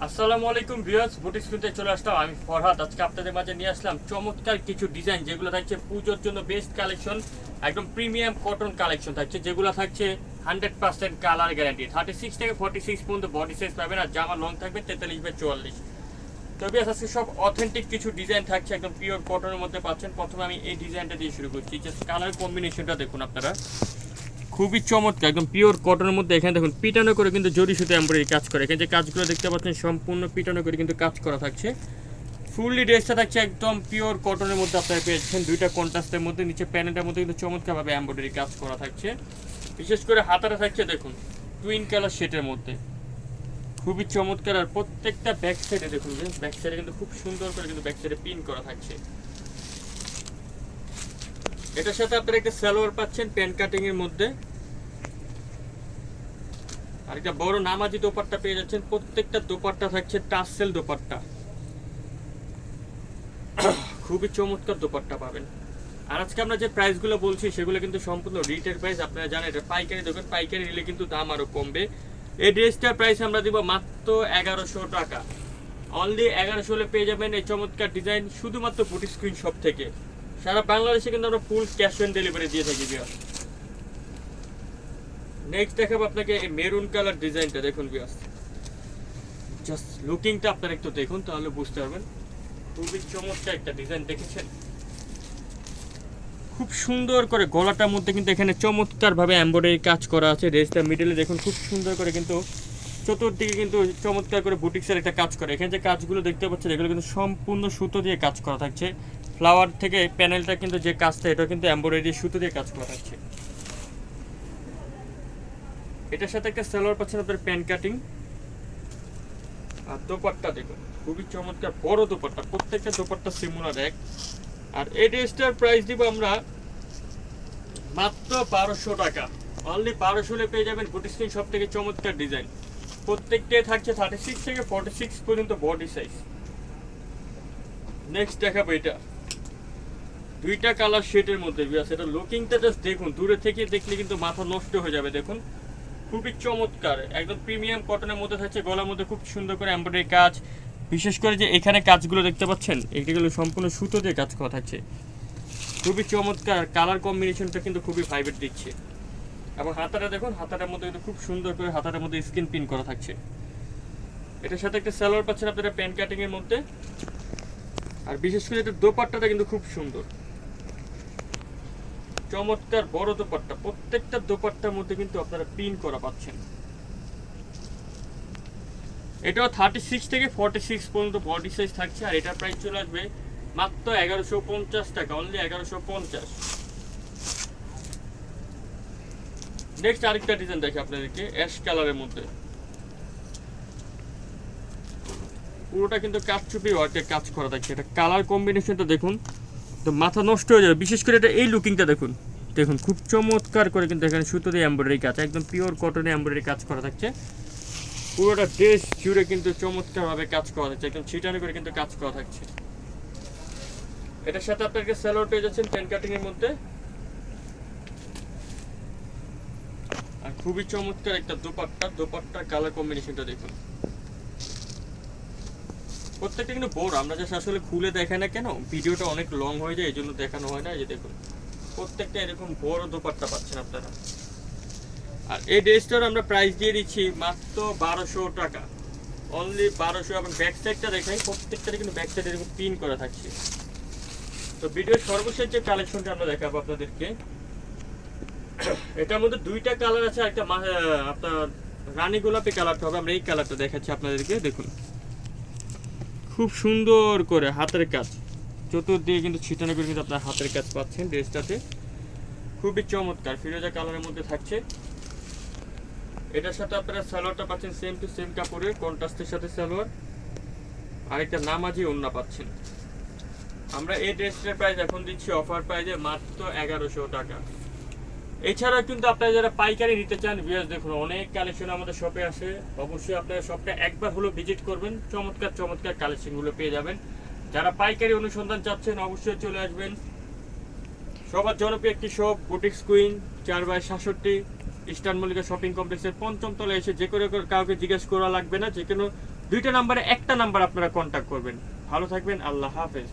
আসসালামু আলাইকুম viewers, boutique স্ক্রিনতে চলে আসলাম আমি ফরহাদ। আজকে আপনাদের মাঝে নিয়ে আসলাম চমৎকার কিছু ডিজাইন, যেগুলো থাকছে পুজোর জন্য বেস্ট কালেকশন। একদম প্রিমিয়াম কটন কালেকশন থাকছে, যেগুলো থাকছে 100% কালার গ্যারান্টি। 36 থেকে 46 পর্যন্ত বডি সাইজ পাবেন, আর জামা লং থাকবে 43 বাই 44। তবে আজকে সব অথেন্টিক কিছু ডিজাইন থাকছে, একদম পিওর কটনের মধ্যে পাচ্ছেন। প্রথমে আমি এই ডিজাইনটা দিয়ে শুরু করছি। জাস্ট কালার কম্বিনেশনটা দেখুন আপনারা, খুবই চমৎকার, একদম পিওর কটনের মধ্যে। এখানে দেখুন পিটানো করে কিন্তু জরি সুতো এমব্রয়ডারি কাজ করে। এখানে যে কাজগুলো দেখতে পাচ্ছেন সম্পূর্ণ পিটানো করে কিন্তু কাজ করা থাকছে। ফুললি ড্রেসটা থাকছে একদম পিওর কটনের মধ্যে আপনারা পেয়েছেন, দুইটা কন্ট্রাস্টের মধ্যে। নিচে প্যানেলটার মধ্যে কিন্তু চমৎকারভাবে এমব্রয়ডারি কাজ করা থাকছে। বিশেষ করে হাতাটা থাকছে দেখুন টুইন কালার শেডের মধ্যে, খুবই চমৎকার। আর প্রত্যেকটা ব্যাক সাইডে দেখুন, যে ব্যাক সাইডে কিন্তু খুব সুন্দর করে কিন্তু ব্যাক সাইডে পিন করা থাকছে। এটার সাথে আপনারা একটা সালোয়ার পাচ্ছেন প্যান্ট কাটিং এর মধ্যে, আর একটা বড় নামাজি দোপাট্টা পেয়ে যাচ্ছেন। প্রত্যেকটা দোপাট্টা থাকছে টাসেল দোপাট্টা, খুবই চমৎকার দোপাট্টা পাবেন। আর আজকে আমরা যে প্রাইসগুলো বলছি সেগুলো কিন্তু সম্পূর্ণ রিটেল প্রাইস। আপনারা জানেন এটা পাইকারি দোকান, পাইকারি নিলে কিন্তু দাম আরো কমবে। এই ড্রেসটার প্রাইস আমরা দিব মাত্র 1100 টাকা। অনলি 1100 হলে পেয়ে যাবেন এই চমৎকার ডিজাইন, শুধুমাত্র বুটিক স্ক্রিন শপ থেকে। সারা বাংলাদেশে কিন্তু আমরা ফুল ক্যাশ অন ডেলিভারি দিয়ে থাকি। নেক্সট দেখাবো আপনাকে এই মেরুন কালার ডিজাইনটা, দেখুন ভিউয়ার্স, জাস্ট লুকিংটা আপনারা একটু দেখুন, তাহলে বুঝতে পারবেন। খুবই চমৎকার একটা ডিজাইন, দেখেছেন? খুব সুন্দর করে গলাটার মধ্যে কিন্তু এখানে চমৎকার ভাবে এমব্রয়ডারি কাজ করা আছে। ড্রেসটা মিডলে দেখুন খুব সুন্দর করে কিন্তু চতুর্দিকে কিন্তু চমৎকার করে বুটিক্সের একটা কাজ করে। এখানে যে কাজগুলো দেখতে পাচ্ছেন এগুলো কিন্তু সম্পূর্ণ সুতো দিয়ে কাজ করা থাকছে। ফ্লাওয়ার থেকে প্যানেলটা কিন্তু যে কাজটা, এটা কিন্তু এমব্রয়ডারি সুতো দিয়ে কাজ করা থাকছে। এটার সাথে একটা সালোয়ার পাচ্ছেন আপনার প্যান্ট কাটিং। আর দোপাট্টা দেখুন খুবই চমৎকার বড় দোপাট্টা, প্রত্যেকটা দোপাট্টা সিমিলার এক। আর এই ড্রেসটার প্রাইস দিব আমরা মাত্র 1200 টাকা। অনলি 1200 হলে পেয়ে যাবেন বুটিক স্ক্রিন সব থেকে চমৎকার ডিজাইন। প্রত্যেকটাই থাকছে 36 থেকে 46 পর্যন্ত বডি সাইজ। নেক্সট দেখাবো এটা, দুইটা কালার শেডের মধ্যে। এটা লুকিংটা জাস্ট দেখুন, দূরে থেকে দেখলে কিন্তু মাথা নষ্ট হয়ে যাবে। দেখুন খুবই চমৎকার, একদম প্রিমিয়াম কটনের মধ্যে থাকছে। গলার মধ্যে খুব সুন্দর করে এমব্রয়ডারি কাজ। বিশেষ করে যে এখানে কাজগুলো দেখতে পাচ্ছেন এগুলো সম্পূর্ণ সুতো দিয়ে কাজ করা থাকছে, খুবই চমৎকার। কালার কম্বিনেশনটা কিন্তু খুবই ভাইব্রেট দিচ্ছে। এবং হাতাটা দেখুন, হাতাটার মধ্যে কিন্তু খুব সুন্দর করে হাতাটার মধ্যে স্কিন পিন করা থাকছে। এটার সাথে একটা সালোয়ার পাচ্ছেন আপনারা প্যান্ট কাটিং এর মধ্যে। আর বিশেষ করে এটা দোপাট্টাটা কিন্তু খুব সুন্দর, চমৎকার বড় দোপাট্টা। প্রত্যেকটা দোপাট্টার মধ্যে কিন্তু আপনারা পিন করা পাচ্ছেন। এটাও 36 থেকে 46 পর্যন্ত বডি সাইজ থাকছে। আর এটার প্রাইস চলে আসবে মাত্র 1150 টাকা, অনলি 1150। নেক্সট আরেকটা ডিজাইন দেখে আপনাদেরকে, অ্যাশ কালারের মধ্যে। পুরোটা কিন্তু কাঠচুপি ওয়ার্কের কাজ করা থাকছে। এটা কালার কম্বিনেশনটা দেখুন, তো মাথা নষ্ট হয়ে যাবে। বিশেষ করে এটা এই লুকিংটা দেখুন, দেখুন খুব চমৎকার করে কিন্তু এখানে সুতো দিয়ে এমব্রয়ডারি কাজ, একদম পিওর কটনে এমব্রয়ডারি কাজ করা থাকছে। পুরোটা ড্রেস জুড়ে কিন্তু চমৎকারভাবে কাজ করা থাকছে, একদম ছিটানো করে কিন্তু কাজ করা থাকছে। এটার সাথে আপনাকে সালোয়ার পেয়ে যাচ্ছেন প্যান্ট কাটিং এর মধ্যে। আর খুবই চমৎকার একটা দোপাট্টা, দোপাট্টার কালার কম্বিনেশনটা দেখুন। প্রত্যেকটা কিন্তু বড়, আমরা জাস্ট আসলে খুলে দেখাই না কেন, ভিডিওটা অনেক লং হয়ে যায়, এই জন্য দেখানো হয় না। এই যে দেখুন প্রত্যেকটা এরকম বড় দোপাট্টা পাচ্ছেন আপনারা। আর এই ড্রেসটার আমরা প্রাইস দিয়ে দিচ্ছি মাত্র 1200 টাকা, অনলি 1200। এবং ব্যাক সাইডটা দেখাই, প্রত্যেকটা কিন্তু ব্যাক সাইডে এরকম পিন করা থাকছে। তো ভিডিওর সর্বশেষ যে কালেকশনটা আমরা দেখাবো আপনাদেরকে, এটার মধ্যে দুইটা কালার আছে। একটা আপনার রানী গোলাপি কালারটা হবে, আমরা এই কালারটা দেখাচ্ছি আপনাদেরকে। দেখুন খুব সুন্দর করে হাতের কাজ, চতুর্দিকে কিন্তু ছিটানো করে কিন্তু আপনার হাতের কাজ পাচ্ছেন ড্রেসটাতে, খুবই চমৎকার ফিরোজা কালারের মধ্যে থাকছে। এটার সাথে আপনারা সালোয়ারটা পাচ্ছেন সেম টু সেম কাপড়ে, কন্ট্রাস্টের সাথে সালোয়ার। আরেকটা নামাজি ওড়না পাচ্ছেন। আমরা এই ড্রেসটার প্রাইস এখন দিচ্ছি অফার প্রাইসে মাত্র 1100 টাকা। এছাড়া কিন্তু আপনারা যারা পাইকারি নিতে চান, ভিউয়ার্স দেখুন অনেক কালেকশন আমাদের শপে আসে। অবশ্যই আপনারা শপটা একবার হলো ভিজিট করবেন, চমৎকার চমৎকার কালেকশনগুলো পেয়ে যাবেন। যারা পাইকারি অনুসন্ধান চাচ্ছেন অবশ্যই চলে আসবেন সবার জনপ্রিয় একটি shop, boutiques queen, 4/67 eastern Mallika shopping কমপ্লেক্সের 5ম তলায় এসে যে কোনো কাউকে জিজ্ঞেস করা লাগবে না, যে কোনো দুইটা নাম্বারে একটা নাম্বার আপনারা কন্ট্যাক্ট করবেন। ভালো থাকবেন, আল্লাহ হাফেজ।